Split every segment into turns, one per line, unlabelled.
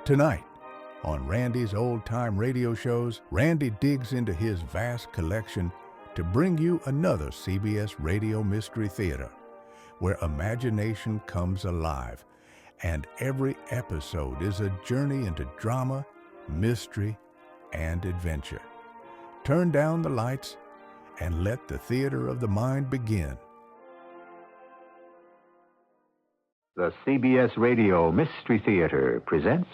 Tonight, on Randy's old-time radio shows, Randy digs into his vast collection to bring you another CBS Radio Mystery Theater, where imagination comes alive, and every episode is a journey into drama, mystery, and adventure. Turn down the lights and let the theater of the mind begin.
The CBS Radio Mystery Theater presents...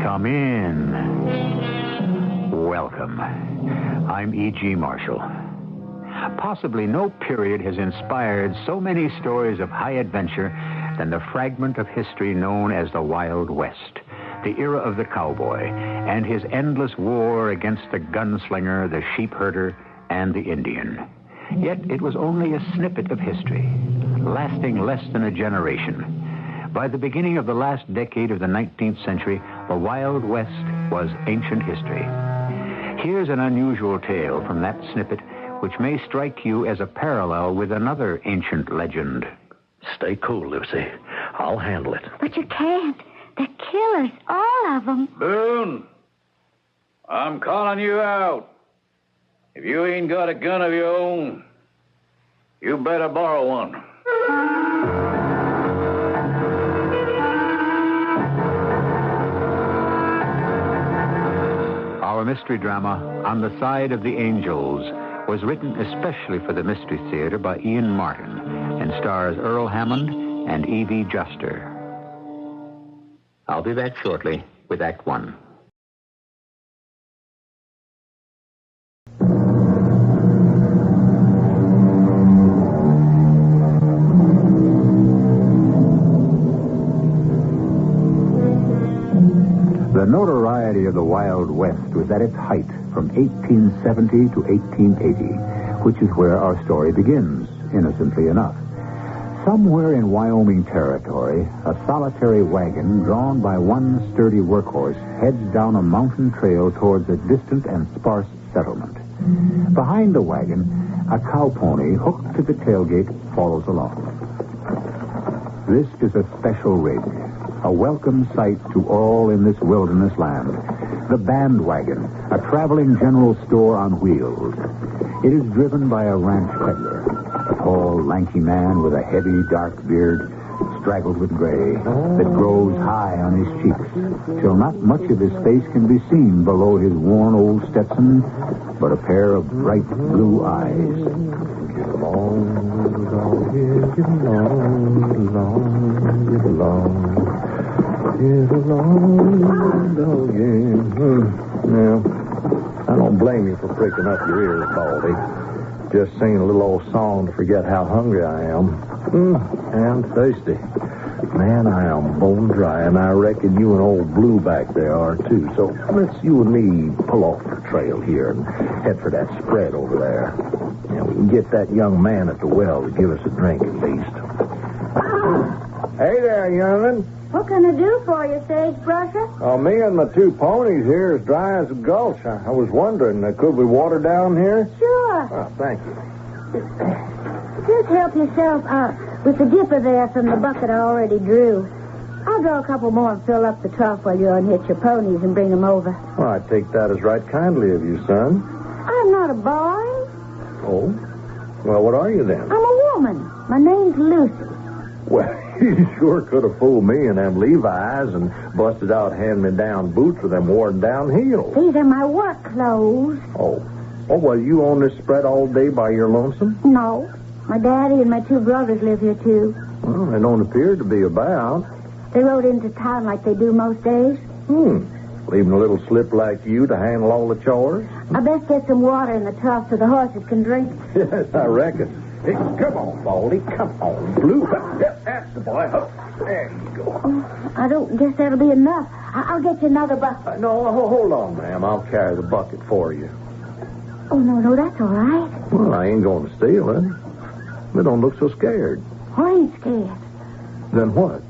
Come in. Welcome. I'm E.G. Marshall. Possibly no period has inspired so many stories of high adventure than the fragment of history known as the Wild West, the era of the cowboy, and his endless war against the gunslinger, the sheep herder, and the Indian. Yet it was only a snippet of history, lasting less than a generation. By the beginning of the last decade of the 19th century, the Wild West was ancient history. Here's an unusual tale from that snippet which may strike you as a parallel with another ancient legend.
Stay cool, Lucy. I'll handle it.
But you can't. They're killers, all of them.
Boone, I'm calling you out. If you ain't got a gun of your own, you better borrow one.
Our mystery drama, On the Side of the Angels, was written especially for the Mystery Theater by Ian Martin and stars Earl Hammond and Evie Juster. I'll be back shortly with Act One. The notoriety of the Wild West was at its height from 1870 to 1880, which is where our story begins, innocently enough. Somewhere in Wyoming Territory, a solitary wagon drawn by one sturdy workhorse heads down a mountain trail towards a distant and sparse settlement. Behind the wagon, a cow pony hooked to the tailgate follows along. This is a special rig, a welcome sight to all in this wilderness land. The bandwagon, a traveling general store on wheels. It is driven by a ranch peddler, a tall, lanky man with a heavy, dark beard, straggled with gray, that grows high on his cheeks, till not much of his face can be seen below his worn old Stetson, but a pair of bright blue eyes. Get along, get along, get along. Get along, doggy.
Yeah, I don't blame you for pricking up your ears, Baldy. Just singing a little old song to forget how hungry I am. And thirsty. Man, I am bone dry, and I reckon you and old Blue back there are, too. So let's you and me pull off the trail here and head for that spread over there. And we can get that young man at the well to give us a drink at least. Hey there, young'un.
What can I do for you, Sagebrusher?
Oh, me and the two ponies here as dry as a gulch. I was wondering, could we water down here?
Sure.
Oh, thank you.
Just help yourself out with the dipper there from the bucket I already drew. I'll draw a couple more and fill up the trough while you unhitch your ponies and bring them over.
Well, I take that as right kindly of you, son.
I'm not a boy.
Oh? Well, what are you then?
I'm a woman. My name's Lucy.
Well, you sure could have fooled me in them Levi's and busted out hand-me-down boots with them worn-down heels.
These are my work clothes.
Oh, well, you own this spread all day by your lonesome?
No. My daddy and my two brothers live here, too.
Well, they don't appear to be about.
They rode into town like they do most days.
Leaving a little slip like you to handle all the chores?
I best get some water in the trough so the horses can drink.
Yes, I reckon. Hey, come on, Baldy. Come on, Blue. That's the boy. There you go.
Oh, I don't guess that'll be enough. I'll get you another bucket.
No, hold on, ma'am. I'll carry the bucket for you.
Oh, no, that's all right.
Well, I ain't going to steal it. But don't look so scared.
I ain't scared.
Then what?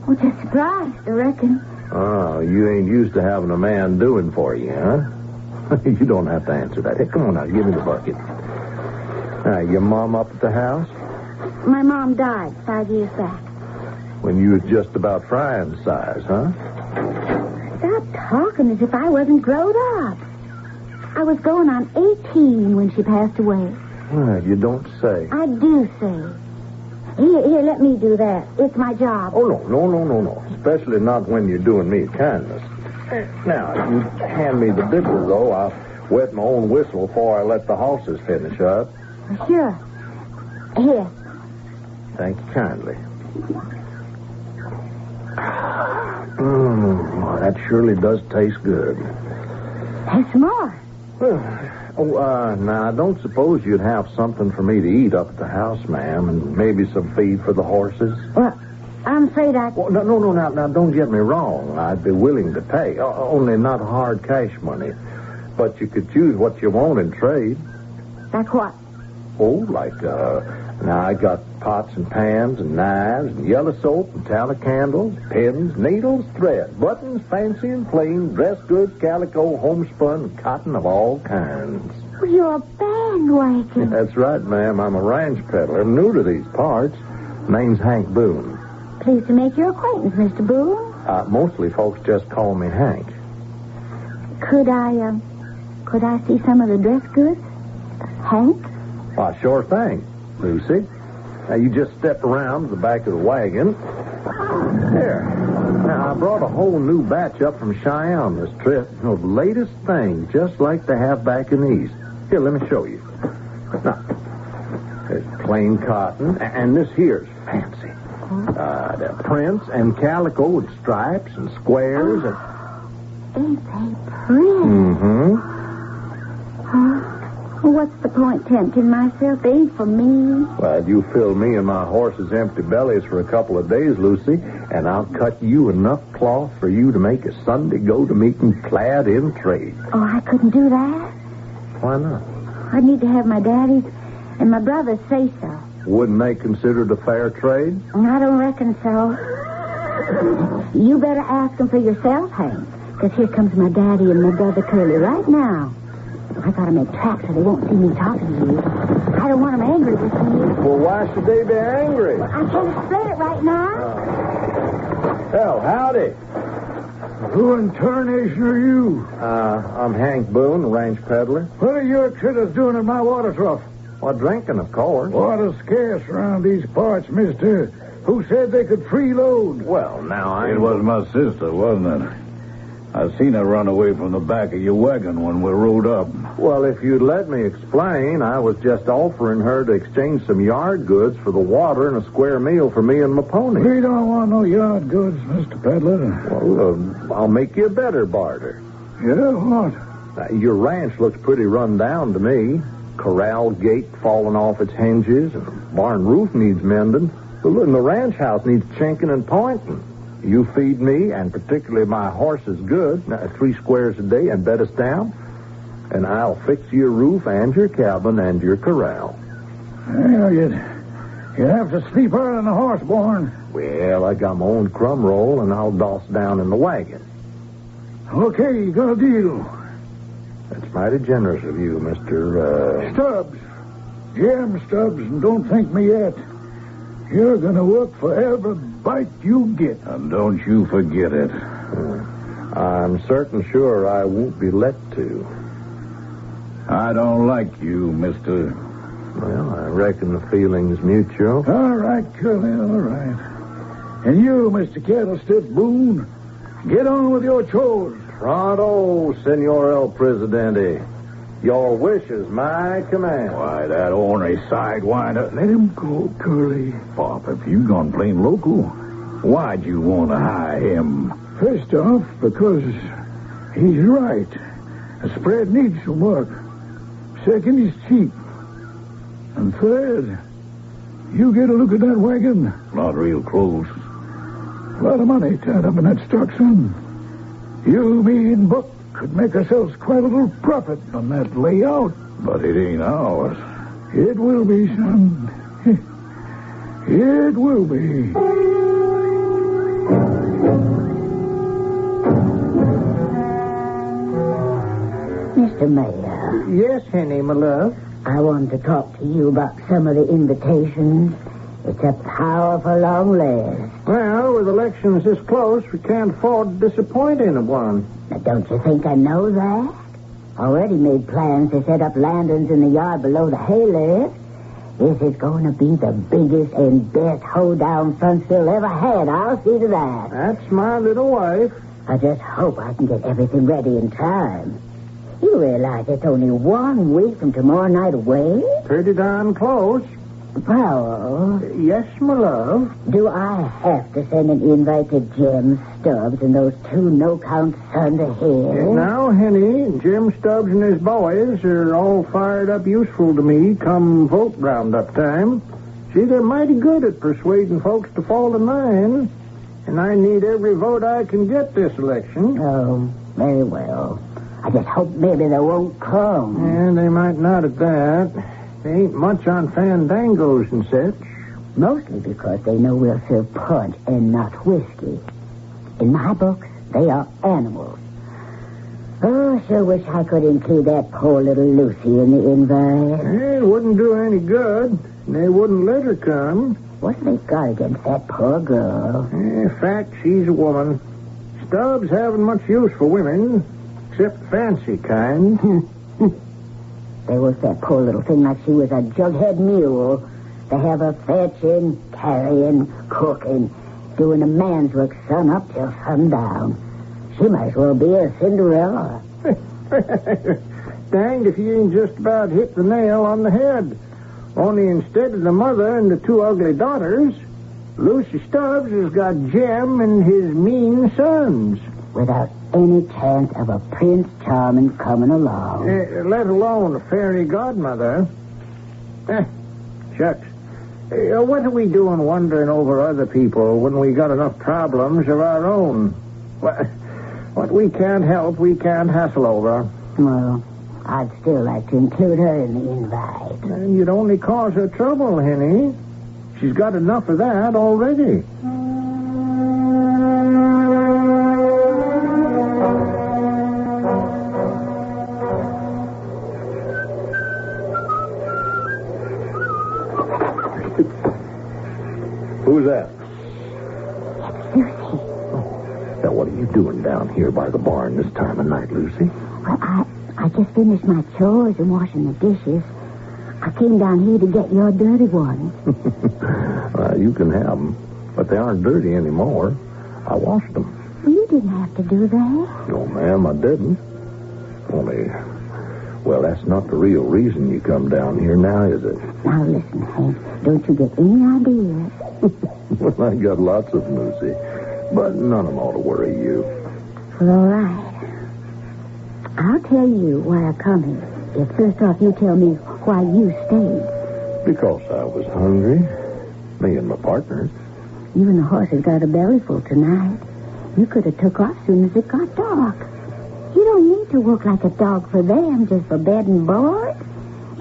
Oh, just surprised, I reckon.
Oh, you ain't used to having a man doing for you, huh? You don't have to answer that. Hey, come on now, give me the bucket. Your mom up at the house?
My mom died 5 years back.
When you was just about frying size, huh?
Stop talking as if I wasn't grown up. I was going on 18 when she passed away.
Well, you don't say.
I do say. Here, let me do that. It's my job.
Oh, no. Especially not when you're doing me a kindness. Now, if you hand me the dipper, though, I'll wet my own whistle before I let the horses finish up.
Sure. Here.
Thank you kindly. That surely does taste good.
There's more.
Now, I don't suppose you'd have something for me to eat up at the house, ma'am, and maybe some feed for the horses?
Well, I'm afraid I...
Well, no, now, don't get me wrong. I'd be willing to pay, only not hard cash money. But you could choose what you want in trade.
Like what?
Oh, like, now I got pots and pans and knives and yellow soap and tallow candles, pins, needles, thread, buttons, fancy and plain, dress goods, calico, homespun, cotton of all kinds.
Well, you're a bandwagon.
That's right, ma'am. I'm a ranch peddler. I'm new to these parts. Name's Hank Boone.
Pleased to make your acquaintance, Mr. Boone.
Mostly folks just call me Hank.
Could I see some of the dress goods? Hank?
Why, sure thing, Lucy. Now, you just step around to the back of the wagon. There. Now, I brought a whole new batch up from Chime this trip. You know, the latest thing, just like they have back in the East. Here, let me show you. Now, there's plain cotton, and this here's fancy. The prints and calico with stripes and squares and...
Ain't they pretty?
Mm-hmm.
Well, what's the point tempting myself? They ain't for me.
Well, you fill me and my horse's empty bellies for a couple of days, Lucy, and I'll cut you enough cloth for you to make a Sunday go-to-meeting clad in trade.
Oh, I couldn't do that.
Why not?
I'd need to have my daddy's and my brother's say so.
Wouldn't they consider it a fair trade?
I don't reckon so. You better ask them for yourself, Hank, because here comes my daddy and my brother Curly right now. I gotta make tracks so they won't see me talking to you. I don't want them angry with me.
Well, why should they be angry?
I can't explain it right now.
Hell, howdy.
Who in tarnation are you?
I'm Hank Boone, the ranch peddler.
What are your critters doing in my water trough?
Well, drinking, of course.
Water's scarce around these parts, mister. Who said they could freeload?
Well, now,
It was my sister, wasn't it? I seen her run away from the back of your wagon when we rode up.
Well, if you'd let me explain, I was just offering her to exchange some yard goods for the water and a square meal for me and my pony.
We don't want no yard goods, Mr. Peddler.
Well, I'll make you a better barter.
Yeah, what?
Now, your ranch looks pretty run down to me. Corral gate falling off its hinges, and the barn roof needs mending. And the ranch house needs chinking and pointing. You feed me, and particularly my horses, good, 3 squares a day, and bed us down, and I'll fix your roof and your cabin and your corral.
Well, you'd have to sleep hard on the horse, born.
Well, I got my own crumb roll, and I'll doss down in the wagon.
Okay, you got a deal.
That's mighty generous of you, Mr.
Stubbs. Jim Stubbs, and don't thank me yet. You're gonna work for every bite you get.
And don't you forget it.
I'm certain sure I won't be let to.
I don't like you, mister.
Well, I reckon the feeling's mutual.
All right, Curly, all right. And you, Mr. Candlestick Boone, get on with your chores.
Pronto, Senor El Presidente. Your wish is my command.
Why, that ornery sidewinder.
Let him go, Curly.
Pop, if you gone plain local, why'd you want to hire him?
First off, because he's right. The spread needs some work. Second, he's cheap. And third, you get a look at that wagon.
Not real close.
A lot of money tied up in that stock, son. You, me, and Buck could make ourselves quite a little profit on that layout.
But it ain't ours.
It will be, son. It will be.
Mr. Mayor.
Yes, Henny, my love.
I wanted to talk to you about some of the invitations. It's a powerful long list.
Well, with elections this close, we can't afford to disappoint anyone.
Now, don't you think I know that? Already made plans to set up lanterns in the yard below the hay lift. This is going to be the biggest and best hoedown Frontsville ever had. I'll see to that.
That's my little wife.
I just hope I can get everything ready in time. You realize it's only 1 week from tomorrow night away?
Pretty darn close.
Powell.
Yes, my love.
Do I have to send an invite to Jim Stubbs and those 2 no-count sons of his?
Now, Henny, Jim Stubbs and his boys are all fired up useful to me come vote roundup time. See, they're mighty good at persuading folks to fall in line. And I need every vote I can get this election.
Oh, very well. I just hope maybe they won't come.
And they might not at that. They ain't much on fandangos and such.
Mostly because they know we'll serve punch and not whiskey. In my books, they are animals. Oh, I sure wish I could include that poor little Lucy in the invite.
It wouldn't do any good. They wouldn't let her come.
What have they got against that poor girl?
Fact, she's a woman. Stubbs haven't much use for women, except fancy kind.
They work that poor little thing like she was a jughead mule. They have her fetching, carrying, cooking, doing a man's work sun up till sundown. She might as well be a Cinderella.
Danged if you ain't just about hit the nail on the head. Only instead of the mother and the 2 ugly daughters, Lucy Stubbs has got Jem and his mean sons.
Without any chance of a Prince Charming coming along.
Let alone a fairy godmother. Shucks. What are we doing wondering over other people when we got enough problems of our own? What we can't help, we can't hassle over.
Well, I'd still like to include her in the invite.
And you'd only cause her trouble, Henny. She's got enough of that already.
Who's that?
Lucy.
Now, what are you doing down here by the barn this time of night, Lucy?
Well, I just finished my chores and washing the dishes. I came down here to get your dirty ones.
You can have them, but they aren't dirty anymore. I washed them.
You didn't have to do that.
No, ma'am, I didn't. Only, well, that's not the real reason you come down here now, is it?
Now listen, Hank, don't you get any ideas.
Well, I got lots of them, Lucy, but none of them ought to worry you.
Well, all right. I'll tell you why I come here. If first off you tell me why you stayed.
Because I was hungry. Me and my partner.
You and the horses got a bellyful tonight. You could have took off soon as it got dark. You don't need to work like a dog for them just for bed and board.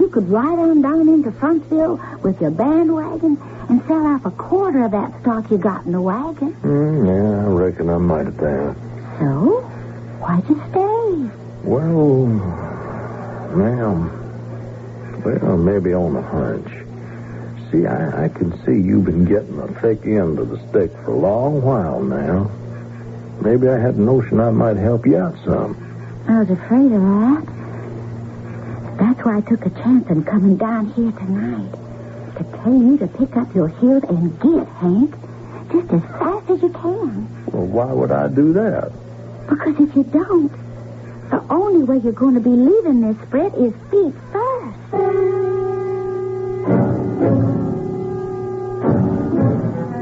You could ride on down into Frontsville with your bandwagon and sell off a quarter of that stock you got in the wagon.
Yeah, I reckon I might have done.
So, why'd you stay?
Well, ma'am, maybe on a hunch. See, I can see you've been getting a thick end of the stick for a long while now. Maybe I had a notion I might help you out some.
I was afraid of that. That's why I took a chance on coming down here tonight. To tell you to pick up your heels and get, Hank. Just as fast as you can.
Well, why would I do that?
Because if you don't, the only way you're going to be leaving this spread is feet first.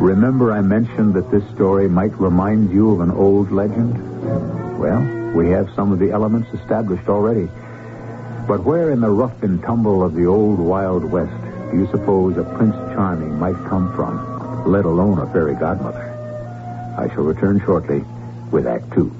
Remember I mentioned that this story might remind you of an old legend? Well, we have some of the elements established already. But where in the rough and tumble of the old Wild West do you suppose a Prince Charming might come from, let alone a fairy godmother? I shall return shortly with Act 2.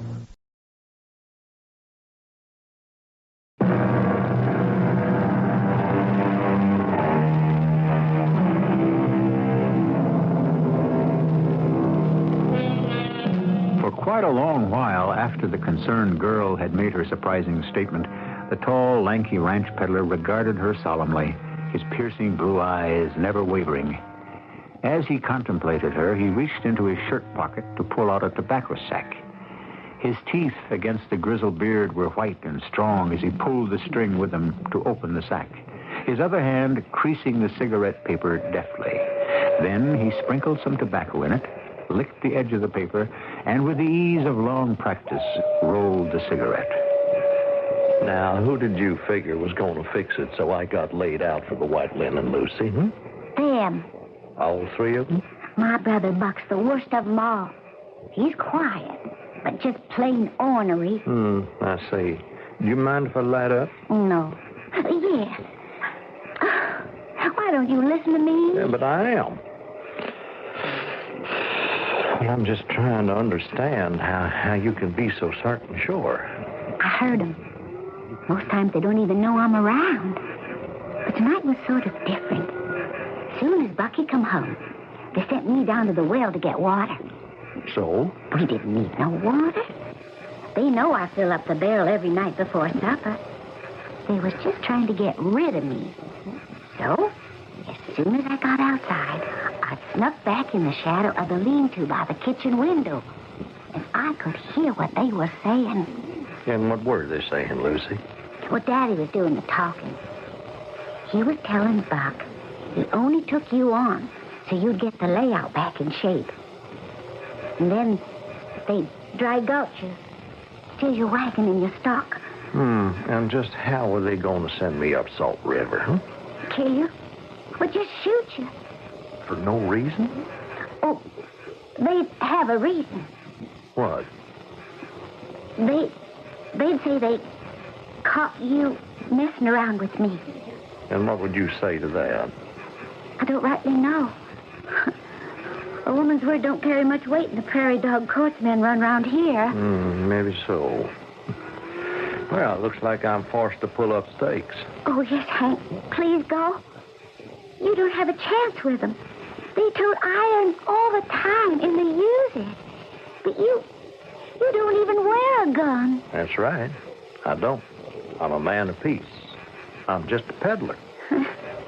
For quite a long while after the concerned girl had made her surprising statement, The tall, lanky ranch peddler regarded her solemnly, his piercing blue eyes never wavering. As he contemplated her, he reached into his shirt pocket to pull out a tobacco sack. His teeth against the grizzled beard were white and strong as he pulled the string with them to open the sack, his other hand creasing the cigarette paper deftly. Then he sprinkled some tobacco in it, licked the edge of the paper, and with the ease of long practice, rolled the cigarette.
Now, who did you figure was going to fix it so I got laid out for the white linen, Lucy?
Them.
All three of them?
My brother Buck's the worst of them all. He's quiet, but just plain ornery.
I see. Do you mind if I light up?
No. Yes. Why don't you listen to me?
Yeah, but I am. Well, I'm just trying to understand how you can be so certain sure.
I heard them. Most times they don't even know I'm around. But tonight was sort of different. As soon as Bucky come home, they sent me down to the well to get water.
So?
We didn't need no water. They know I fill up the barrel every night before supper. They was just trying to get rid of me. So, as soon as I got outside, I snuck back in the shadow of the lean-to by the kitchen window. And I could hear what they were saying.
And what were they saying, Lucy?
Well, Daddy was doing the talking. He was telling Buck he only took you on so you'd get the layout back in shape. And then they'd dry gulch you till your wagon and your stock.
And just how were they going to send me up Salt River?
Kill you? Or just shoot you?
For no reason?
Oh, they'd have a reason.
What?
They'd say they caught you messing around with me.
And what would you say to that?
I don't rightly know. A woman's word don't carry much weight in the prairie dog courts men run around here.
Maybe so. Well, it looks like I'm forced to pull up stakes.
Oh, yes, Hank. Please go. You don't have a chance with them. They tote iron all the time, and they use it. But you don't even wear a gun.
That's right. I don't. I'm a man of peace. I'm just a peddler.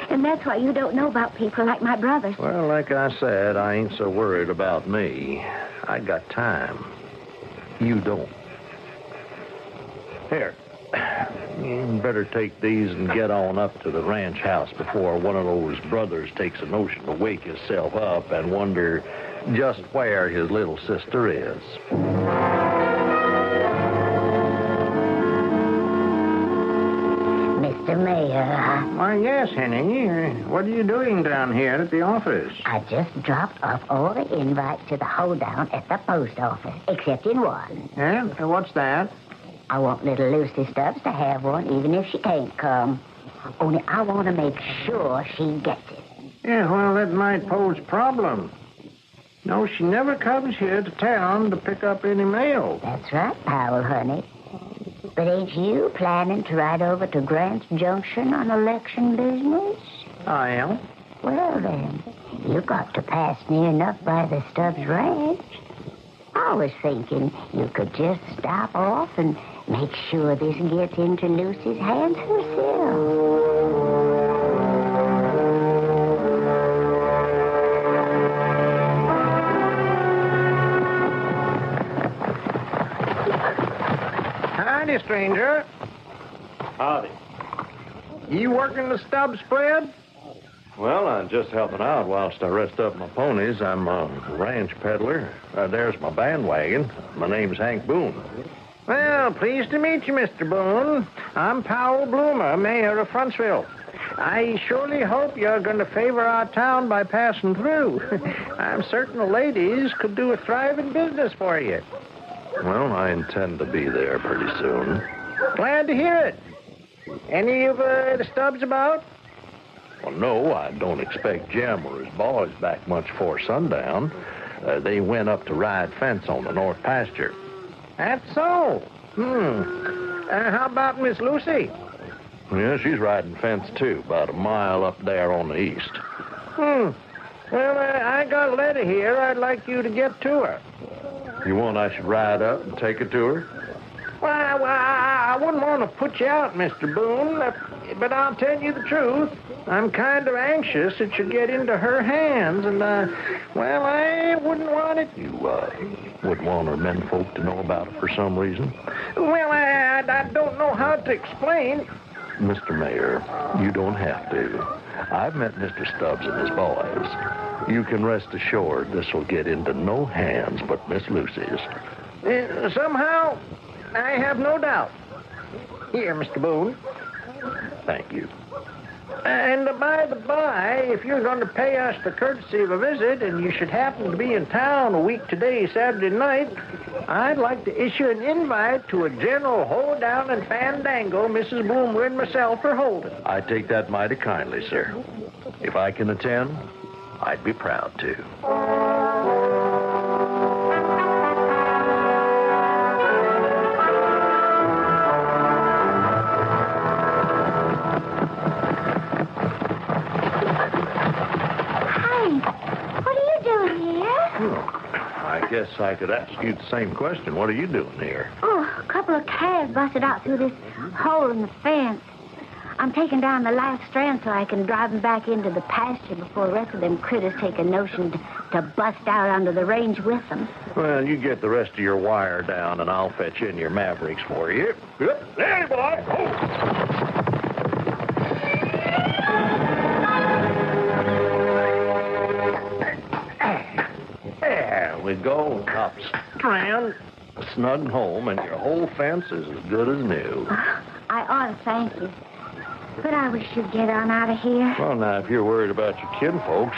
And that's why you don't know about people like my brothers.
Well, like I said, I ain't so worried about me. I got time. You don't. Here. You better take these and get on up to the ranch house before one of those brothers takes a notion to wake himself up and wonder just where his little sister is.
Mr. Mayor,
Why, yes, Henny. What are you doing down here at the office?
I just dropped off all the invites to the hoedown at the post office, except in one.
Yeah? What's that?
I want little Lucy Stubbs to have one, even if she can't come. Only I want to make sure she gets it.
Yeah, well, that might pose a problem. No, she never comes here to town to pick up any mail.
That's right, Powell, honey. But ain't you planning to ride over to Grant's Junction on election business?
I am.
Well, then, you got to pass near enough by the Stubbs Ranch. I was thinking you could just stop off and make sure this gets into Lucy's hands herself.
Howdy, stranger.
Howdy.
You working the stub spread?
Well, I'm just helping out whilst I rest up my ponies. I'm a ranch peddler. There's my bandwagon. My name's Hank Boone.
Well, pleased to meet you, Mr. Boone. I'm Powell Bloomer, mayor of Frontsville. I surely hope you're going to favor our town by passing through. I'm certain the ladies could do a thriving business for you.
Well, I intend to be there pretty soon.
Glad to hear it. Any of the Stubbs about?
Well, no, I don't expect Jim or his boys back much before sundown. They went up to ride fence on the north pasture.
That's so. How about Miss Lucy?
Yeah, she's riding fence, too, about a mile up there on the east.
Well, I got a letter here I'd like you to get to her.
You want I should ride up and take it to her?
Well, I wouldn't want to put you out, Mr. Boone, but I'll tell you the truth. I'm kind of anxious it should get into her hands, and, well, I wouldn't want it.
You, would want her menfolk to know about it for some reason?
Well, I don't know how to explain.
Mr. Mayor, you don't have to. I've met Mr. Stubbs and his boys. You can rest assured this will get into no hands but Miss Lucy's.
Somehow, I have no doubt. Here, Mr. Boone.
Thank you.
And by the by, if you're going to pay us the courtesy of a visit and you should happen to be in town a week today, Saturday night, I'd like to issue an invite to a general hoedown and fandango Mrs. Boomer and myself are holding.
I take that mighty kindly, sir. If I can attend, I'd be proud to. I guess I could ask you the same question. What are you doing here?
Oh, a couple of calves busted out through this hole in the fence. I'm taking down the last strand so I can drive them back into the pasture before the rest of them critters take a notion to bust out onto the range with them.
Well, you get the rest of your wire down, and I'll fetch in your Mavericks for you. Yep. There, boy. Oh. There we go. Top strand, snug home, and your whole fence is as good as new.
I ought to thank you. But I wish you'd get on out of here.
Well, now, if you're worried about your kinfolks,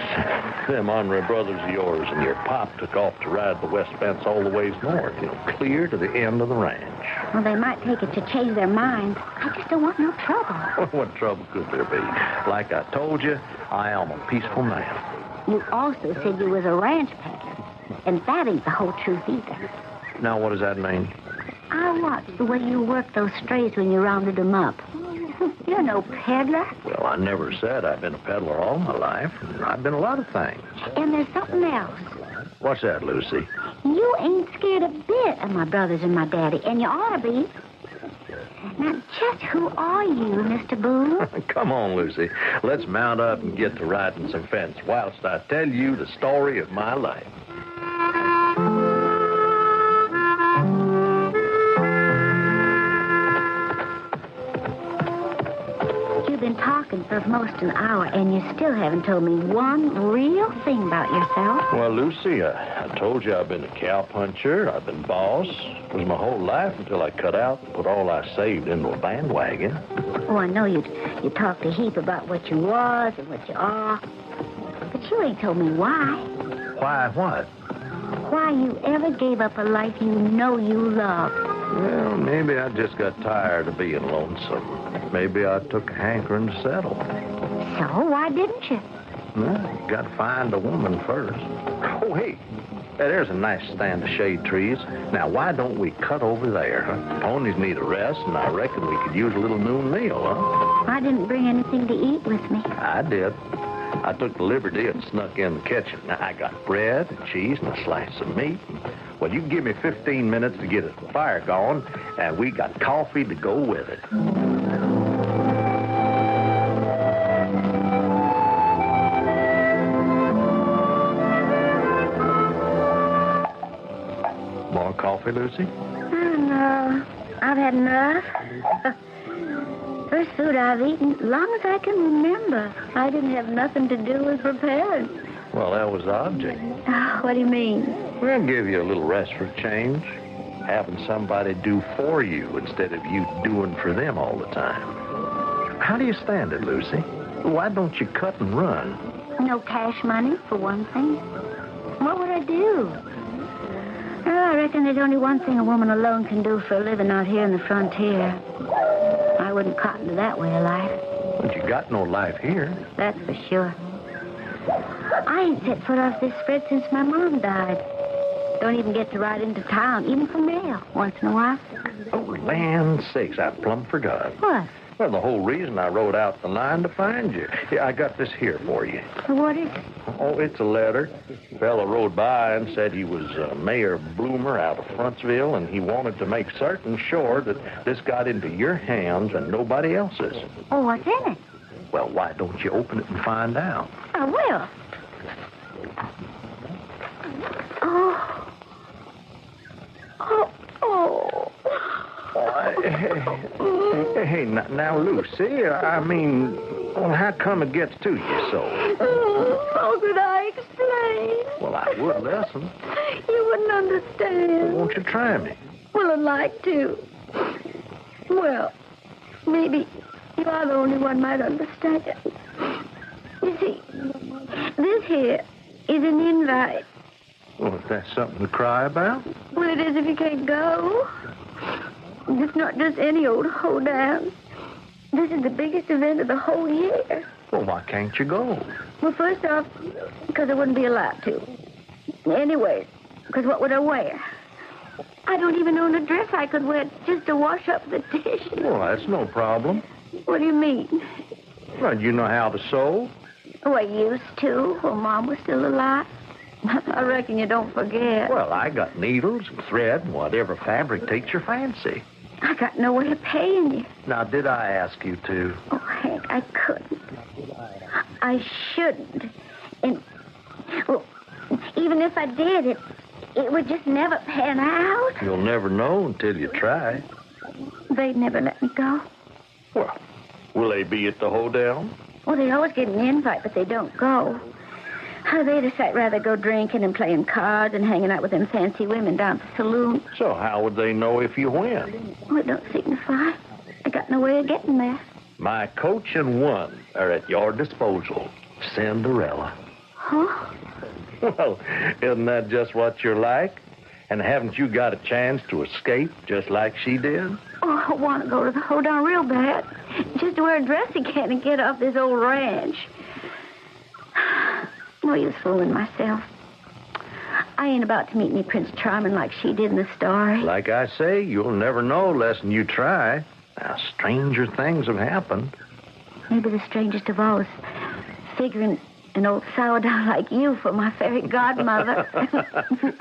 them Honore brothers of yours and your pop took off to ride the west fence all the ways north, clear to the end of the ranch.
Well, they might take it to change their minds. I just don't want no trouble.
What trouble could there be? Like I told you, I am a peaceful man.
You also said you was a ranch peddler, and that ain't the whole truth either.
Now, what does that mean?
I watched the way you worked those strays when you rounded them up. You're no peddler.
Well, I never said I've been a peddler all my life. I've been a lot of things.
And there's something else.
What's that, Lucy?
You ain't scared a bit of my brothers and my daddy, and you ought to be. Now, just who are you, Mr. Boone?
Come on, Lucy. Let's mount up and get to riding some fence whilst I tell you the story of my life.
You've been talking for most an hour, and you still haven't told me one real thing about yourself.
Well, Lucy, I told you I've been a cowpuncher. I've been boss. It was my whole life until I cut out and put all I saved into a bandwagon.
Oh, I know you talked a heap about what you was and what you are. But you ain't told me why.
Why what?
Why you ever gave up a life you know you loved.
Well, maybe I just got tired of being lonesome. Maybe I took a hankering to settle.
So, why didn't you?
Well, got to find a woman first. Oh, hey, there's a nice stand of shade trees. Now, why don't we cut over there, huh? Ponies need a rest, and I reckon we could use a little noon meal, huh?
I didn't bring anything to eat with me.
I did. I took the liberty and snuck in the kitchen. Now, I got bread and cheese and a slice of meat. Well, you give me 15 minutes to get the fire going, and we got coffee to go with it. More coffee, Lucy?
Oh, no. I've had enough. First food I've eaten as long as I can remember. I didn't have nothing to do with preparing.
Well, that was the object.
Oh, what do you mean?
We'll give you a little rest for a change. Having somebody do for you instead of you doing for them all the time. How do you stand it, Lucy? Why don't you cut and run?
No cash money, for one thing. What would I do? Oh, I reckon there's only one thing a woman alone can do for a living out here in the frontier. I wouldn't cotton to that way of life.
But you got no life here.
That's for sure. I ain't set foot off this spread since my mom died. Don't even get to ride into town, even for mail, once in a while.
Oh, land sakes, I plumb forgot.
What?
Well, the whole reason I rode out the line to find you. Yeah, I got this here for you.
What is it?
Oh, it's a letter. A fella rode by and said he was Mayor Bloomer out of Frontsville, and he wanted to make certain sure that this got into your hands and nobody else's.
Oh, what's in it?
Well, why don't you open it and find out?
I will. Oh. Oh.
Hey, now, Lucy, I mean, well, how come it gets to you so?
How could I explain?
Well, I would listen.
You wouldn't understand.
Won't you try me?
Well, I'd like to. Well, maybe you are the only one might understand. You see, this here is an invite.
Well, if that's something to cry about.
Well, it is if you can't go. It's not just any old hoedown. This is the biggest event of the whole year.
Well, why can't you go?
Well, first off, because I wouldn't be allowed to. Anyways, because what would I wear? I don't even own a dress I could wear just to wash up the dishes.
Well, that's no problem.
What do you mean?
Well, you know how to sew?
Oh, I used to when Mom was still alive. I reckon you don't forget.
Well, I got needles and thread and whatever fabric takes your fancy.
I got no way of paying you.
Now, did I ask you to?
Oh, Hank, I couldn't. I shouldn't. And, well, even if I did, it would just never pan out.
You'll never know until you try.
They'd never let me go.
Well, will they be at the hoedown?
Well, they always get an invite, but they don't go. They decide rather go drinking and playing cards and hanging out with them fancy women down at the saloon.
So how would they know if you win?
Well, it don't signify. I got no way of getting there.
My coach and one are at your disposal. Cinderella.
Huh?
Well, isn't that just what you're like? And haven't you got a chance to escape just like she did?
Oh, I want to go to the hoedown real bad. Just to wear a dress again and get off this old ranch. No use fooling myself. I ain't about to meet me Prince Charming like she did in the story.
Like I say, you'll never know less than you try. Now, stranger things have happened.
Maybe the strangest of all is figuring an old sourdough like you for my fairy godmother.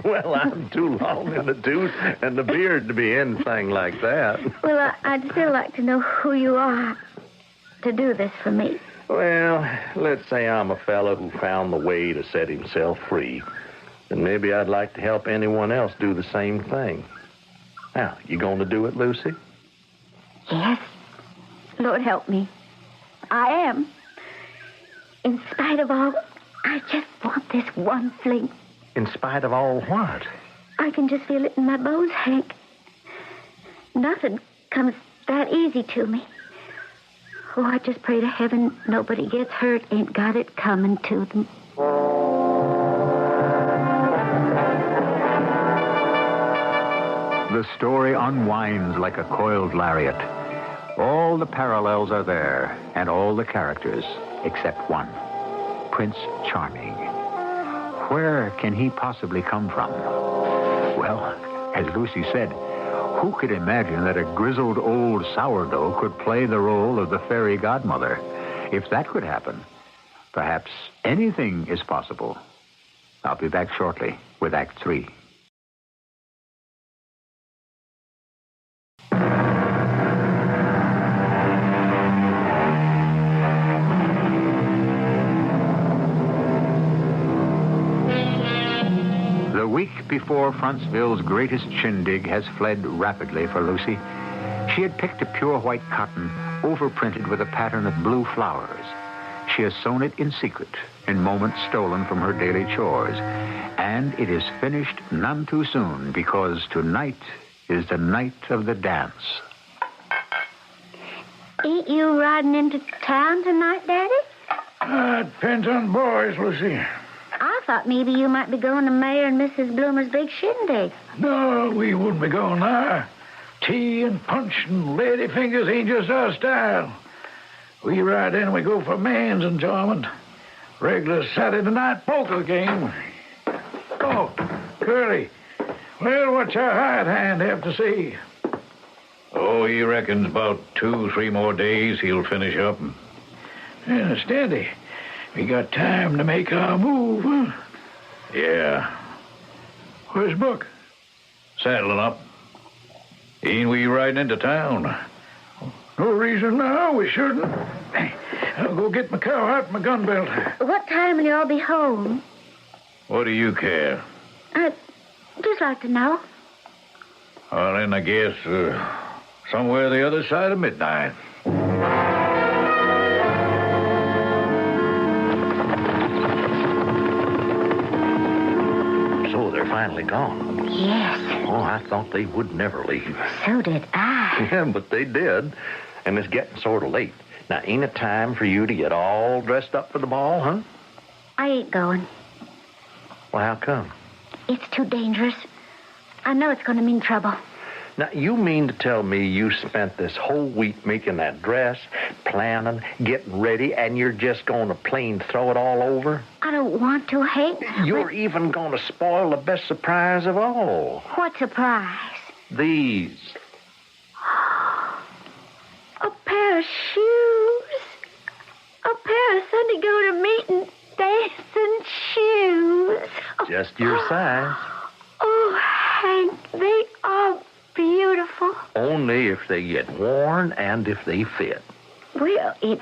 Well, I'm too long in the tooth and the beard to be anything like that.
Well, I'd still like to know who you are to do this for me.
Well, let's say I'm a fellow who found the way to set himself free. And maybe I'd like to help anyone else do the same thing. Now, you going to do it, Lucy?
Yes. Lord help me. I am. In spite of all, I just want this one fling.
In spite of all what?
I can just feel it in my bones, Hank. Nothing comes that easy to me. Oh, I just pray to heaven nobody gets hurt, ain't got it coming to them.
The story unwinds like a coiled lariat. All the parallels are there, and all the characters, except one, Prince Charming. Where can he possibly come from? Well, as Lucy said, who could imagine that a grizzled old sourdough could play the role of the fairy godmother? If that could happen, perhaps anything is possible. I'll be back shortly with Act 3. The week before Frontsville's greatest shindig has fled rapidly for Lucy. She had picked a pure white cotton, overprinted with a pattern of blue flowers. She has sewn it in secret, in moments stolen from her daily chores. And it is finished none too soon, because tonight is the night of the dance.
Ain't you riding into town tonight, Daddy?
Depends on the boys, Lucy.
I thought maybe you might be going to Mayor and Mrs. Bloomer's big shindig.
No, we wouldn't be going there. Tea and punch and lady fingers ain't just our style. We ride in and we go for man's enjoyment. Regular Saturday night poker game. Oh, Curly, Well, what's our hired hand have to say?
Oh, he reckons about 2-3 more days he'll finish up.
Yeah, steady. We got time to make our move, huh?
Yeah.
Where's Buck?
Saddling up. Ain't we riding into town?
No reason now we shouldn't. I'll go get my cow out and my gun belt.
What time will you all be home?
What do you care?
I'd just like to know.
Well, then I guess somewhere the other side of midnight.
So they're finally gone.
Yes.
Oh, I thought they would never leave.
So did I.
Yeah, but they did. And it's getting sort of late. Now, ain't it time for you to get all dressed up for the ball, huh?
I ain't going.
Well, how come?
It's too dangerous. I know it's going to mean trouble.
Now, you mean to tell me you spent this whole week making that dress, planning, getting ready, and you're just going to plain throw it all over?
I don't want to, Hank.
You're even going to spoil the best surprise of all.
What surprise?
These.
A pair of shoes. A pair of Sunday go-to-meeting dancing shoes.
Just your size.
Oh, Hank, they are beautiful.
Only if they get worn and if they fit.
Well, it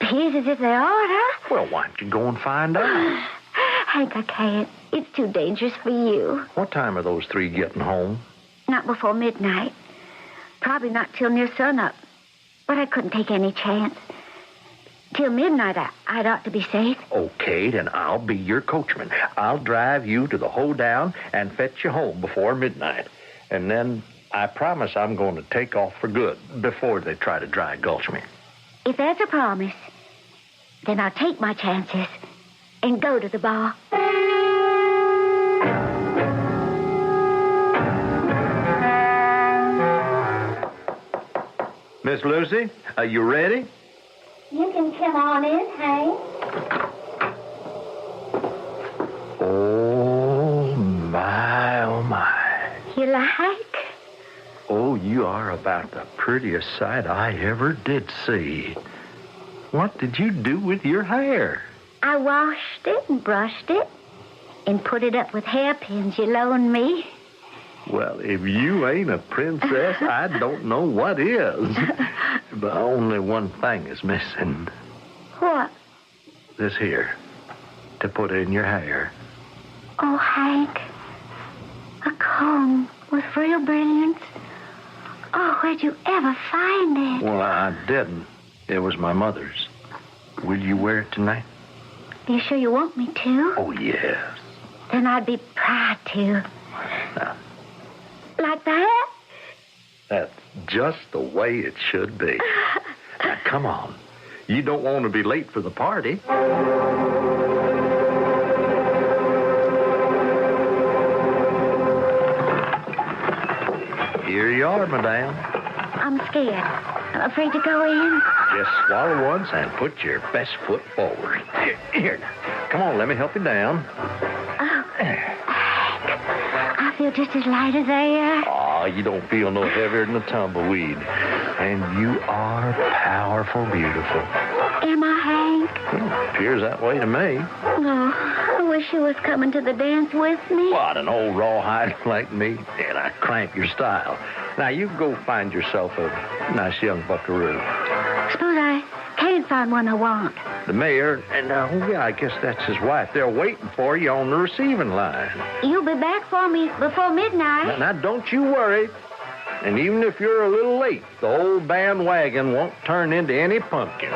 appears as if they ought,
Well, why don't you go and find out?
Hank, I can't. It's too dangerous for you.
What time are those three getting home?
Not before midnight. Probably not till near sunup. But I couldn't take any chance. Till midnight, I'd ought to be safe.
Okay, then I'll be your coachman. I'll drive you to the hoedown and fetch you home before midnight. And then I promise I'm going to take off for good before they try to dry gulch me.
If that's a promise, then I'll take my chances and go to the bar.
Miss Lucy, are you ready?
You can come on in, Hank.
Oh, my.
You like?
Oh, you are about the prettiest sight I ever did see. What did you do with your hair?
I washed it and brushed it and put it up with hairpins you loaned me.
Well, if you ain't a princess, I don't know what is. But only one thing is missing.
What?
This here, to put in your hair.
Oh, Hank. A comb with real brilliance. Oh, where'd you ever find it?
Well, I didn't. It was my mother's. Will you wear it tonight?
You sure you want me to?
Oh, yes.
Then I'd be proud to.
Now,
Like that?
that's just the way it should be. Now, come on. You don't want to be late for the party. Here you are, madame.
I'm scared. I'm afraid to go in.
Just swallow once and put your best foot forward. Here, now. Come on, let me help you down.
Oh, I feel just as light as air.
Oh, you don't feel no heavier than a tumbleweed. And you are powerful beautiful.
Am I, Hank?
Well, appears that way to me.
Oh, I wish you was coming to the dance with me.
What, an old rawhide like me? And I cramp your style. Now, you go find yourself a nice young buckaroo.
Suppose I can't find one I want.
The mayor, and, I guess that's his wife. They're waiting for you on the receiving line.
You'll be back for me before midnight.
Now, don't you worry. And even if you're a little late, the old bandwagon won't turn into any pumpkin.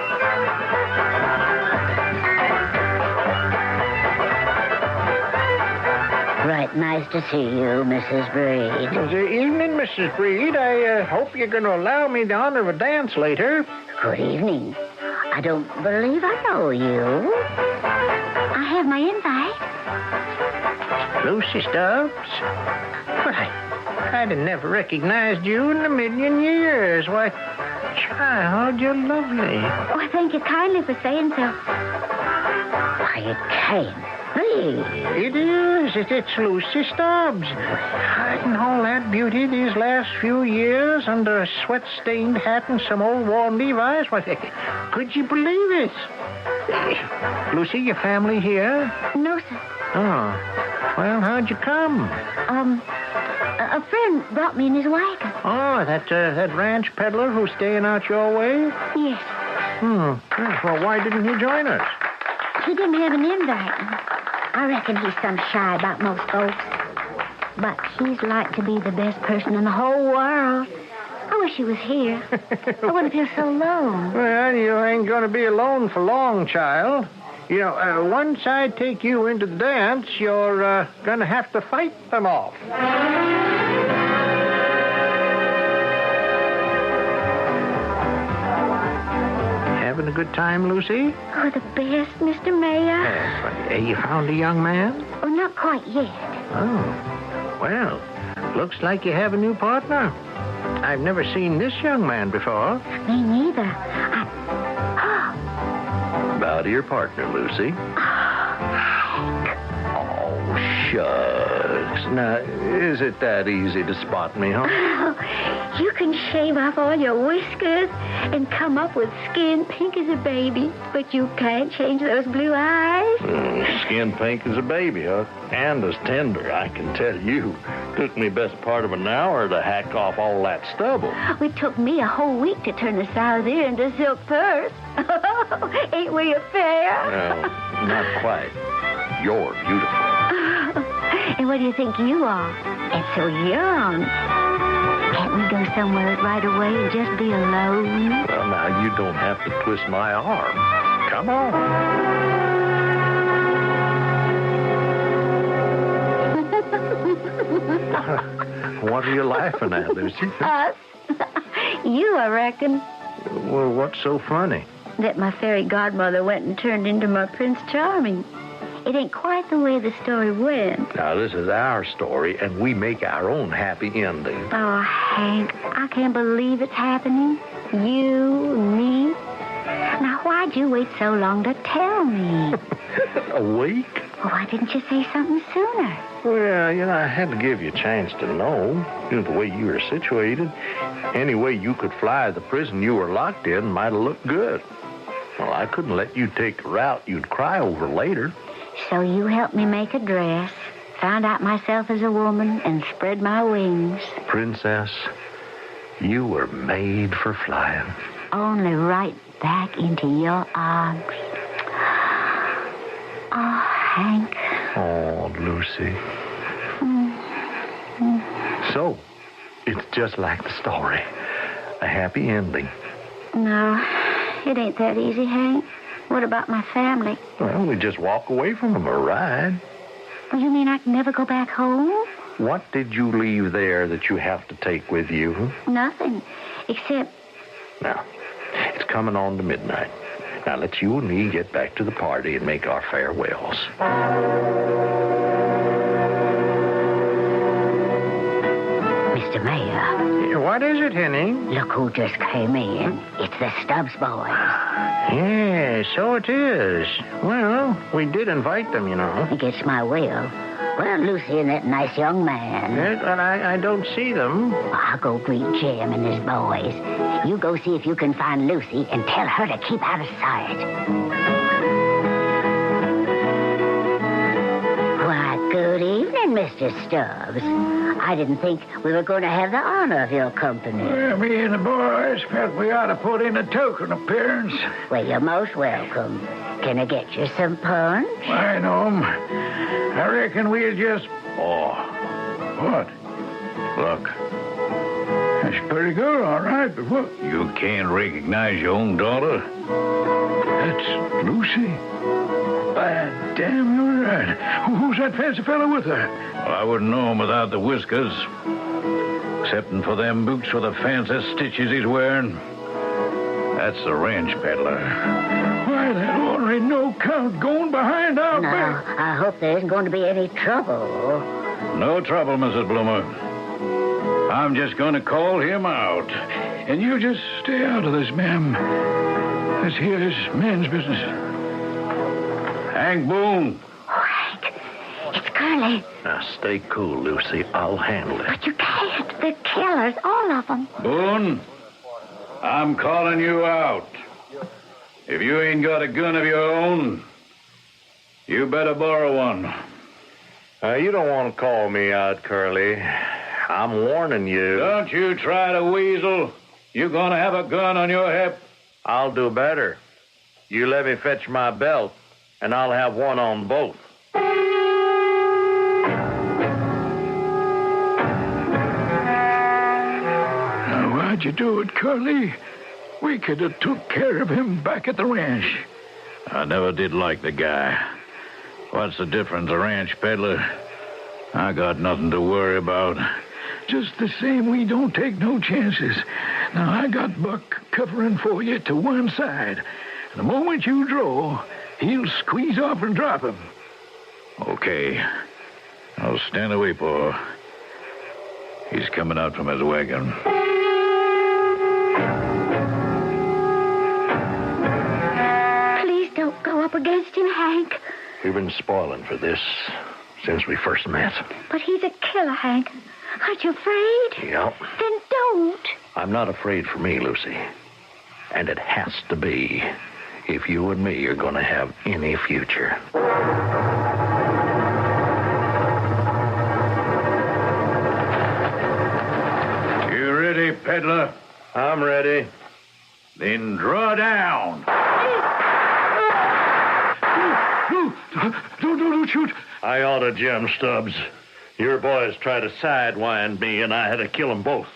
Right nice to see you, Mrs. Breed.
Good evening, Mrs. Breed. I hope you're going to allow me the honor of a dance later.
Good evening. I don't believe I know you. I have my invite.
Lucy Stubbs? But I'd have never recognized you in a million years. Why, child, you're lovely.
Oh, thank you kindly for saying so. Why, it came
It is. It's Lucy Stubbs. Hiding all that beauty these last few years under a sweat-stained hat and some old worn Levi's. What? Could you believe it? Lucy, your family here?
No, sir.
Oh. Well, how'd you come?
A friend brought me in his wagon.
Oh, that ranch peddler who's staying out your way?
Yes.
Well, why didn't he join us?
He didn't have an invite. I reckon he's some shy about most folks. But he's like to be the best person in the whole world. I wish he was here. I wouldn't feel so alone.
Well, you ain't going to be alone for long, child. You know, once I take you into the dance, you're going to have to fight them off. Having a good time, Lucy?
Oh, the best, Mr. Mayor.
Yes. You found a young man?
Oh, not quite yet.
Oh. Well, looks like you have a new partner. I've never seen this young man before.
Me neither.
Bow to your partner, Lucy. Oh, shucks. Now, is it that easy to spot me, huh?
Oh, you can shave off all your whiskers and come up with skin pink as a baby, but you can't change those blue eyes.
Skin pink as a baby, huh? And as tender, I can tell you. Took me best part of an hour to hack off all that stubble.
It took me a whole week to turn the sow's ear into silk purse. Ain't we a fair?
No, not quite. You're beautiful.
And what do you think you are? And so young. Can't we go somewhere right away and just be alone?
Well, now, you don't have to twist my arm. Come on. What are you laughing at, Lucy?
Us. You, I reckon.
Well, what's so funny?
That my fairy godmother went and turned into my Prince Charming. It ain't quite the way the story went.
Now, this is our story, and we make our own happy ending.
Oh, Hank, I can't believe it's happening. You, me. Now, why'd you wait so long to tell me?
A week?
Well, why didn't you say something sooner?
Well, I had to give you a chance to know. The way you were situated. Any way you could fly the prison you were locked in might have looked good. Well, I couldn't let you take a route you'd cry over later.
So you helped me make a dress, found out myself as a woman, and spread my wings.
Princess, you were made for flying.
Only right back into your arms. Oh, Hank.
Oh, Lucy. So, it's just like the story. A happy ending.
No, it ain't that easy, Hank. What about my family?
Well, we just walk away from them or ride.
Well, you mean I can never go back home?
What did you leave there that you have to take with you?
Nothing, except...
Now, it's coming on to midnight. Now, let's you and me get back to the party and make our farewells.
Mr. Mayor.
What is it, Henning?
Look who just came in. It's the Stubbs boys.
Yeah, so it is. Well, we did invite them,
Against my will. Well, Lucy and that nice young man.
Yes, but I don't see them.
I'll go greet Jim and his boys. You go see if you can find Lucy and tell her to keep out of sight. Why, good evening, Mr. Stubbs. I didn't think we were going to have the honor of your company.
Well, me and the boys felt we ought to put in a token appearance.
Well, you're most welcome. Can I get you some punch?
I know 'em. I reckon we'll just...
Oh,
What?
look.
That's pretty good, all right, but what?
You can't recognize your own daughter?
That's Lucy. By damn, you're right. Who's that fancy fellow with her?
Well, I wouldn't know him without the whiskers. Excepting for them boots with the fancy stitches he's wearing. That's the ranch peddler.
Why, that ornery no-count going behind our
No,
back.
I hope there isn't going to be any trouble.
No trouble, Mrs. Bloomer. I'm just going to call him out.
And you just stay out of this, ma'am. This here is men's business.
Hank Boone.
Oh, Curly.
Now, stay cool, Lucy. I'll handle it.
But you can't. They're killers, all of them.
Boone, I'm calling you out. If you ain't got a gun of your own, you better borrow one.
You don't want to call me out, Curly. I'm warning you.
Don't you try to weasel. You're going to have a gun on your hip.
I'll do better. You let me fetch my belt, and I'll have one on both.
Now, why'd you do it, Curly? We could have took care of him back at the ranch.
I never did like the guy. What's the difference, a ranch peddler? I got nothing to worry about.
Just the same, we don't take no chances. Now, I got Buck covering for you to one side. The moment you draw, he'll squeeze off and drop him.
Okay. I'll stand away, Paul. He's coming out from his wagon.
Please don't go up against him, Hank.
We've been spoiling for this since we first met.
But he's a killer, Hank. Aren't you afraid?
Yep.
Then don't.
I'm not afraid for me, Lucy. And it has to be if you and me are going to have any future.
You ready, peddler?
I'm ready.
Then draw down.
Don't shoot.
I ought to, Jim Stubbs. Your boys tried to sidewind me, and I had to kill them both.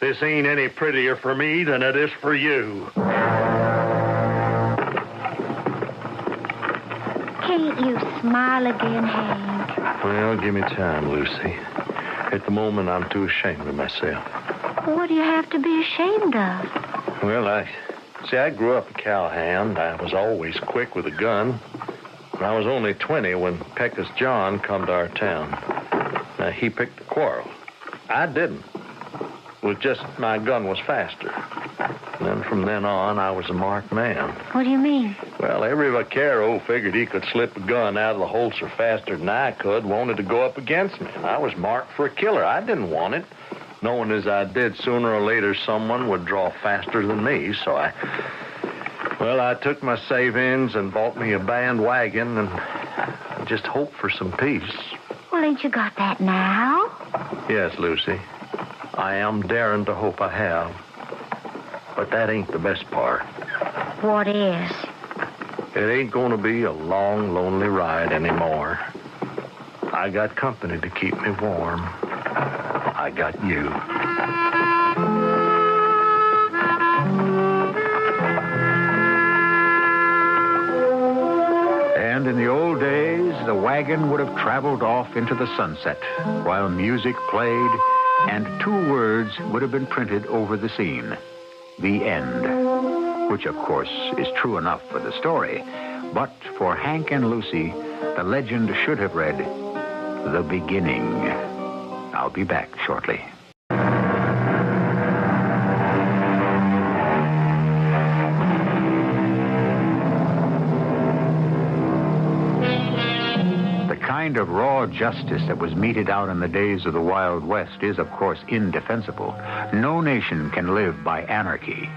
This ain't any prettier for me than it is for you.
Can't you smile again, Hank?
Well, give me time, Lucy. At the moment, I'm too ashamed of myself.
What do you have to be ashamed of?
Well, I grew up a cowhand. I was always quick with a gun. And I was only 20 when Pecos John come to our town. Now, he picked a quarrel. I didn't. It was just my gun was faster. And then from then on, I was a marked man.
What do you mean?
Well, every vaquero figured he could slip a gun out of the holster faster than I could, wanted to go up against me. And I was marked for a killer. I didn't want it. Knowing as I did, sooner or later someone would draw faster than me, so I took my savings and bought me a bandwagon and just hoped for some peace.
Well, ain't you got that now?
Yes, Lucy. I am daring to hope I have. But that ain't the best part.
What is?
It ain't going to be a long, lonely ride anymore. I got company to keep me warm. I got you.
And in the old days, the wagon would have traveled off into the sunset while music played and 2 words would have been printed over the scene. The end. Which, of course, is true enough for the story. But for Hank and Lucy, the legend should have read, The Beginning. I'll be back shortly. The kind of raw justice that was meted out in the days of the Wild West is, of course, indefensible. No nation can live by anarchy.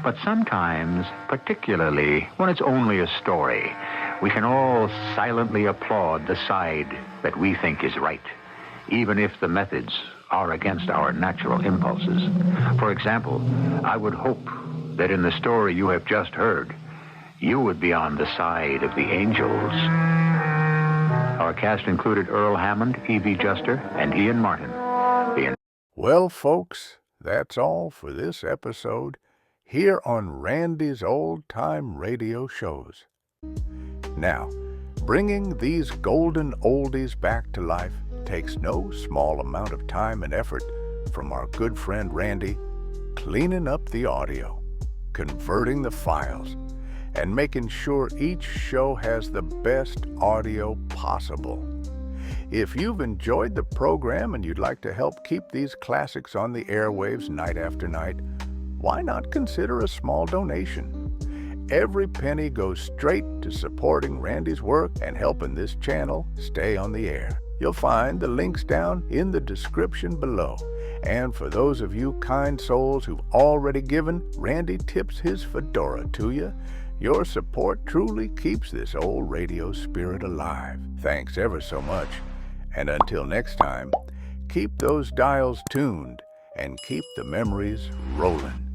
But sometimes, particularly when it's only a story, we can all silently applaud the side that we think is right, even if the methods are against our natural impulses. For example, I would hope that in the story you have just heard, you would be on the side of the angels. Our cast included Earl Hammond, E.B. Juster, and Ian Martin.
Well, folks, that's all for this episode here on Randy's Old Time Radio Shows. Now, bringing these golden oldies back to life takes no small amount of time and effort from our good friend Randy, cleaning up the audio, converting the files, and making sure each show has the best audio possible. If you've enjoyed the program and you'd like to help keep these classics on the airwaves night after night, why not consider a small donation? Every penny goes straight to supporting Randy's work and helping this channel stay on the air. You'll find the links down in the description below. And for those of you kind souls who've already given, Randy tips his fedora to you. Your support truly keeps this old radio spirit alive. Thanks ever so much. And until next time, keep those dials tuned and keep the memories rolling.